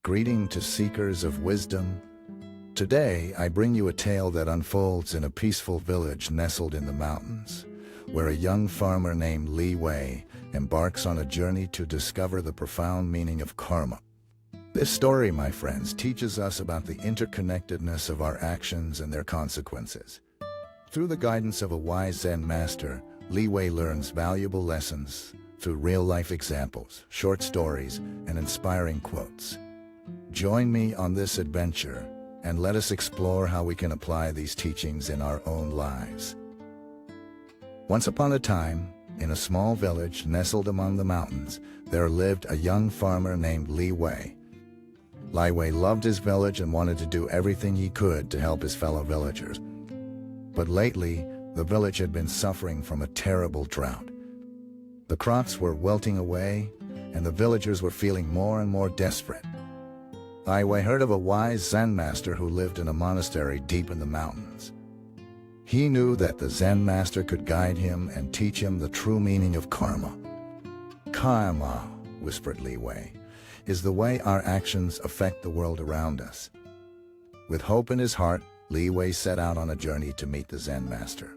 Greeting to seekers of wisdom. Today, I bring you a tale that unfolds in a peaceful village nestled in the mountains, where a young farmer named Li Wei embarks on a journey to discover the profound meaning of karma. This story, my friends, teaches us about the interconnectedness of our actions and their consequences. Through the guidance of a wise Zen master, Li Wei learns valuable lessons through real-life examples, short stories, and inspiring quotes. Join me on this adventure, and let us explore how we can apply these teachings in our own lives. Once upon a time, in a small village nestled among the mountains, there lived a young farmer named Li Wei. Li Wei loved his village and wanted to do everything he could to help his fellow villagers. But lately, the village had been suffering from a terrible drought. The crops were wilting away, and the villagers were feeling more and more desperate. Li Wei heard of a wise Zen master who lived in a monastery deep in the mountains. He knew that the Zen master could guide him and teach him the true meaning of karma. Karma, whispered Li Wei, is the way our actions affect the world around us. With hope in his heart, Li Wei set out on a journey to meet the Zen master.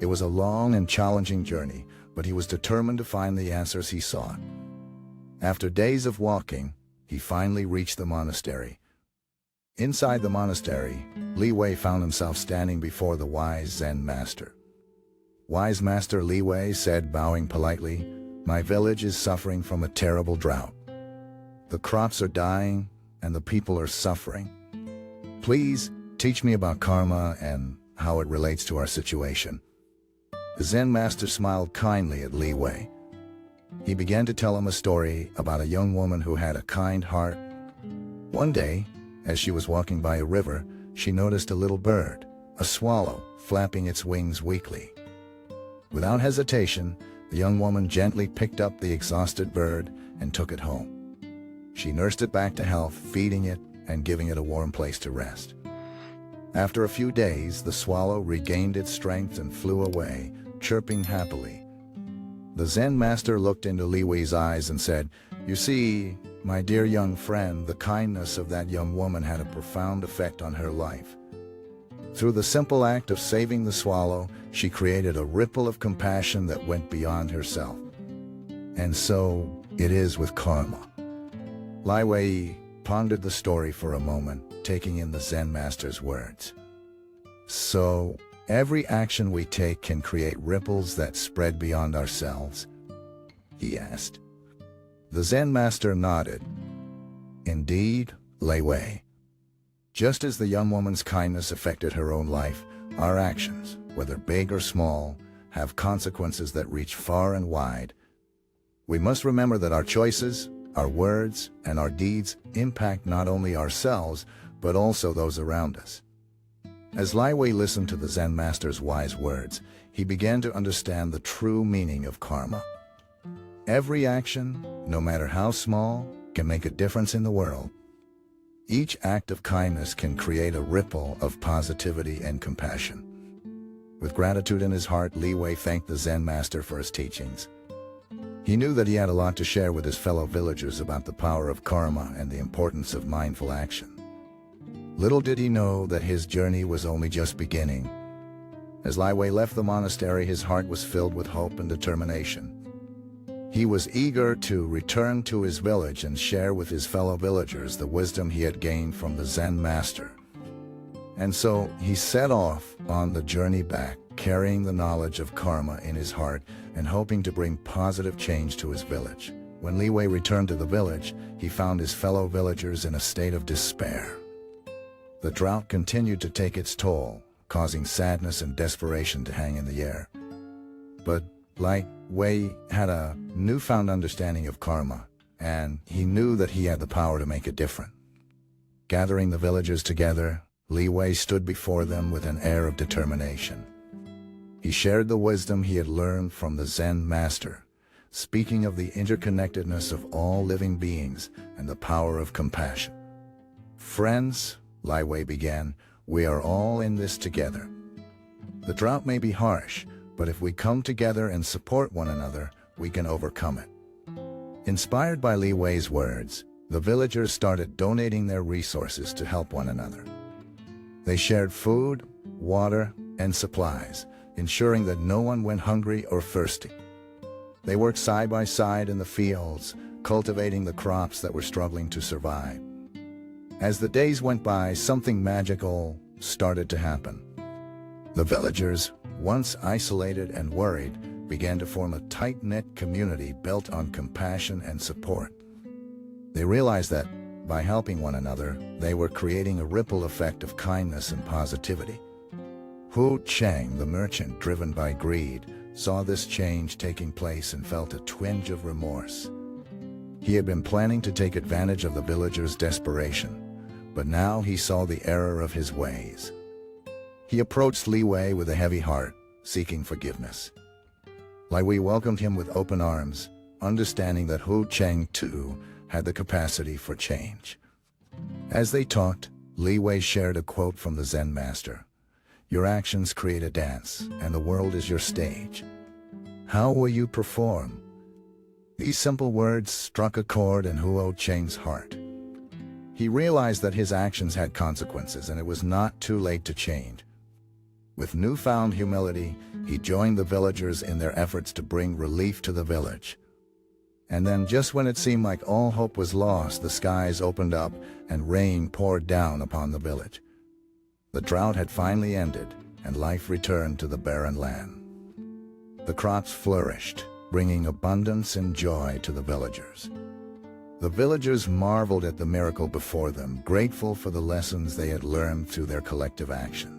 It was a long and challenging journey, but he was determined to find the answers he sought. After days of walking, he finally reached the monastery. Inside the monastery, Li Wei found himself standing before the wise Zen master. Wise Master Li Wei said, bowing politely, "My village is suffering from a terrible drought. The crops are dying, and the people are suffering. Please teach me about karma and how it relates to our situation." The Zen master smiled kindly at Li Wei. He began to tell him a story about a young woman who had a kind heart. One day, as she was walking by a river, she noticed a little bird, a swallow, flapping its wings weakly. Without hesitation, the young woman gently picked up the exhausted bird and took it home. She nursed it back to health, feeding it and giving it a warm place to rest. After a few days, the swallow regained its strength and flew away, chirping happily. The Zen master looked into Li Wei's eyes and said, "You see, my dear young friend, the kindness of that young woman had a profound effect on her life. Through the simple act of saving the swallow, she created a ripple of compassion that went beyond herself. And so it is with karma." Li Wei pondered the story for a moment, taking in the Zen master's words. So, every action we take can create ripples that spread beyond ourselves? He asked. The Zen master nodded. Indeed, Li Wei. Just as the young woman's kindness affected her own life, our actions, whether big or small, have consequences that reach far and wide. We must remember that our choices, our words, and our deeds impact not only ourselves, but also those around us. As Li Wei listened to the Zen master's wise words, he began to understand the true meaning of karma. Every action, no matter how small, can make a difference in the world. Each act of kindness can create a ripple of positivity and compassion. With gratitude in his heart, Li Wei thanked the Zen master for his teachings. He knew that he had a lot to share with his fellow villagers about the power of karma and the importance of mindful action. Little did he know that his journey was only just beginning. As Li Wei left the monastery, his heart was filled with hope and determination. He was eager to return to his village and share with his fellow villagers the wisdom he had gained from the Zen master. And so he set off on the journey back, carrying the knowledge of karma in his heart and hoping to bring positive change to his village. When Li Wei returned to the village, he found his fellow villagers in a state of despair. The drought continued to take its toll, causing sadness and desperation to hang in the air. But Li Wei had a newfound understanding of karma, and he knew that he had the power to make a difference. Gathering the villagers together, Li Wei stood before them with an air of determination. He shared the wisdom he had learned from the Zen master, speaking of the interconnectedness of all living beings and the power of compassion. "Friends," Li Wei began, "we are all in this together. The drought may be harsh, but if we come together and support one another, we can overcome it." Inspired by Li Wei's words, The villagers started donating their resources to help one another. They shared food, water, and supplies, ensuring that no one went hungry or thirsty. They worked side by side in the fields, cultivating the crops that were struggling to survive. As the days went by, something magical started to happen. The villagers, once isolated and worried, began to form a tight-knit community built on compassion and support. They realized that, by helping one another, they were creating a ripple effect of kindness and positivity. Hu Cheng, the merchant driven by greed, saw this change taking place and felt a twinge of remorse. He had been planning to take advantage of the villagers' desperation, but now he saw the error of his ways. He approached Li Wei with a heavy heart, seeking forgiveness. Li Wei welcomed him with open arms, understanding that Hu Cheng too had the capacity for change. As they talked, Li Wei shared a quote from the Zen master. "Your actions create a dance, and the world is your stage. How will you perform?" These simple words struck a chord in Hu Cheng's heart. He realized that his actions had consequences, and it was not too late to change. With newfound humility, he joined the villagers in their efforts to bring relief to the village. And then, just when it seemed like all hope was lost, the skies opened up and rain poured down upon the village. The drought had finally ended, and life returned to the barren land. The crops flourished, bringing abundance and joy to the villagers. The villagers marveled at the miracle before them, grateful for the lessons they had learned through their collective action.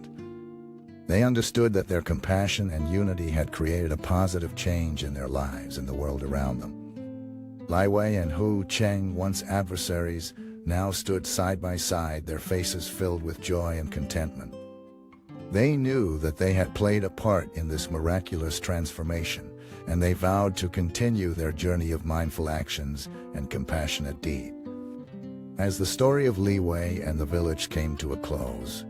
They understood that their compassion and unity had created a positive change in their lives and the world around them. Li Wei and Hu Cheng, once adversaries, now stood side by side, their faces filled with joy and contentment. They knew that they had played a part in this miraculous transformation, and they vowed to continue their journey of mindful actions and compassionate deed. As the story of Li Wei and the village came to a close,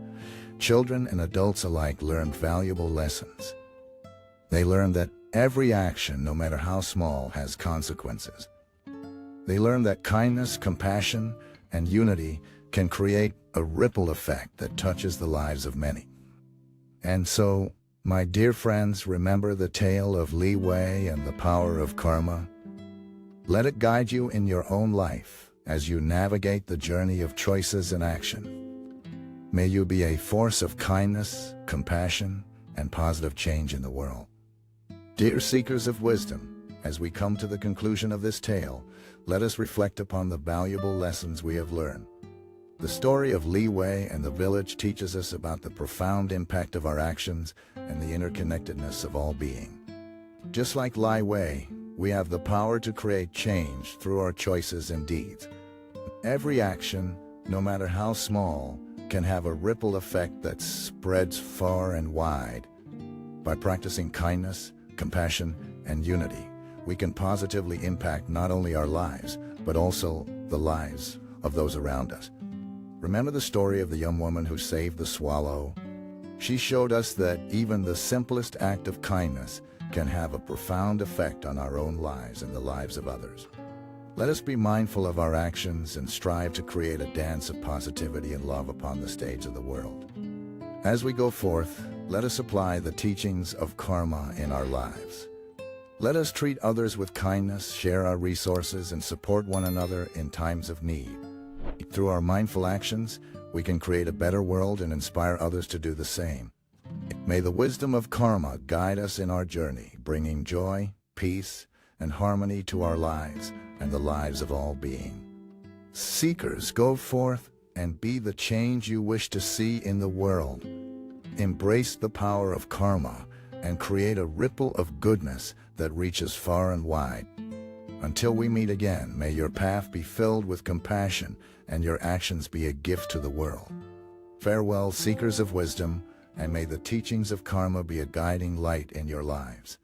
children and adults alike learned valuable lessons. They learned that every action, no matter how small, has consequences. They learned that kindness, compassion, and unity can create a ripple effect that touches the lives of many. And so, my dear friends, remember the tale of Li Wei and the power of karma. Let it guide you in your own life as you navigate the journey of choices and action. May you be a force of kindness, compassion, and positive change in the world. Dear seekers of wisdom, as we come to the conclusion of this tale, let us reflect upon the valuable lessons we have learned. The story of Li Wei and the village teaches us about the profound impact of our actions and the interconnectedness of all being. Just like Li Wei, we have the power to create change through our choices and deeds. Every action, no matter how small, can have a ripple effect that spreads far and wide. By practicing kindness, compassion, and unity, we can positively impact not only our lives, but also the lives of those around us. Remember the story of the young woman who saved the swallow? She showed us that even the simplest act of kindness can have a profound effect on our own lives and the lives of others. Let us be mindful of our actions and strive to create a dance of positivity and love upon the stage of the world. As we go forth, let us apply the teachings of karma in our lives. Let us treat others with kindness, share our resources, and support one another in times of need. Through our mindful actions, we can create a better world and inspire others to do the same. May the wisdom of karma guide us in our journey, bringing joy, peace, and harmony to our lives and the lives of all being. Seekers, go forth and be the change you wish to see in the world. Embrace the power of karma and create a ripple of goodness that reaches far and wide. Until we meet again, may your path be filled with compassion and your actions be a gift to the world. Farewell, seekers of wisdom, and may the teachings of karma be a guiding light in your lives.